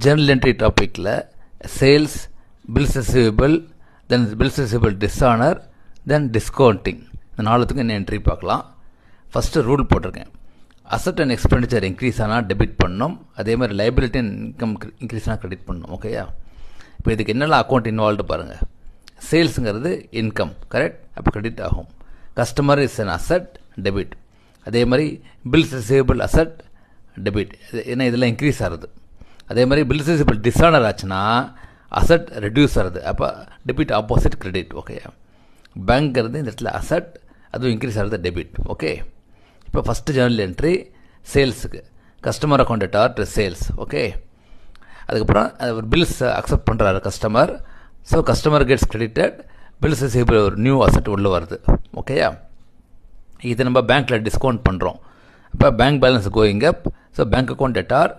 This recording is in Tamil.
ஜர்னல் என்ட்ரி டாப்பிக்கில் சேல்ஸ், பில்ஸ் ரிசீவபிள், தென் பில்ஸ் ரிசீவபிள் டிஸ்ஆனர், தென் டிஸ்கவுண்டிங், இந்த நாலுத்துக்கும் என்ன என்ட்ரி பார்க்கலாம். ஃபஸ்ட்டு ரூல் போட்டிருக்கேன். அசட் அண்ட் எக்ஸ்பெண்டிச்சர் இன்க்ரீஸ் ஆனால் டெபிட் பண்ணணும், அதே மாதிரி லைபிலிட்டி அண்ட் இன்கம் இன்க்ரீஸ் ஆனால் கிரெடிட் பண்ணணும். ஓகேயா? இப்போ இதுக்கு என்னெல்லாம் அக்கௌண்ட் இன்வால்வ்டு பாருங்கள். சேல்ஸுங்கிறது இன்கம், கரெக்ட், அப்போ கிரெடிட் ஆகும். Customer is an asset, debit. அதே மாதிரி பில்ஸ் ரிசீவபிள் அசட், டெபிட், ஏன்னா இதெல்லாம் இன்க்ரீஸ் ஆகுது. அதே மாதிரி பில்ஸ் ரிசீவபிள் டிஸ்ஆனர் ஆச்சுன்னா அசட் ரெடியூஸ் ஆகுது, அப்போ டெபிட் ஆப்போசிட் கிரெடிட். ஓகேயா? பேங்க்ங்கிறது இந்த இடத்துல அசட், அதுவும் இன்க்ரீஸ் ஆகுது, டெபிட். ஓகே, இப்போ ஃபஸ்ட்டு ஜர்னல் என்ட்ரி சேல்ஸுக்கு கஸ்டமர் அக்கௌண்ட் டார் டு சேல்ஸ். ஓகே, அதுக்கப்புறம் பில்ஸ் அக்செப்ட் பண்ணுறாரு customer, so customer gets credited, bills receivable ஒரு நியூ அசட் உள்ளே வருது. ஓகேயா? இது நம்ம பேங்க்கில் டிஸ்கவுண்ட் பண்ணுறோம், அப்போ bank balance going up, so bank account டார்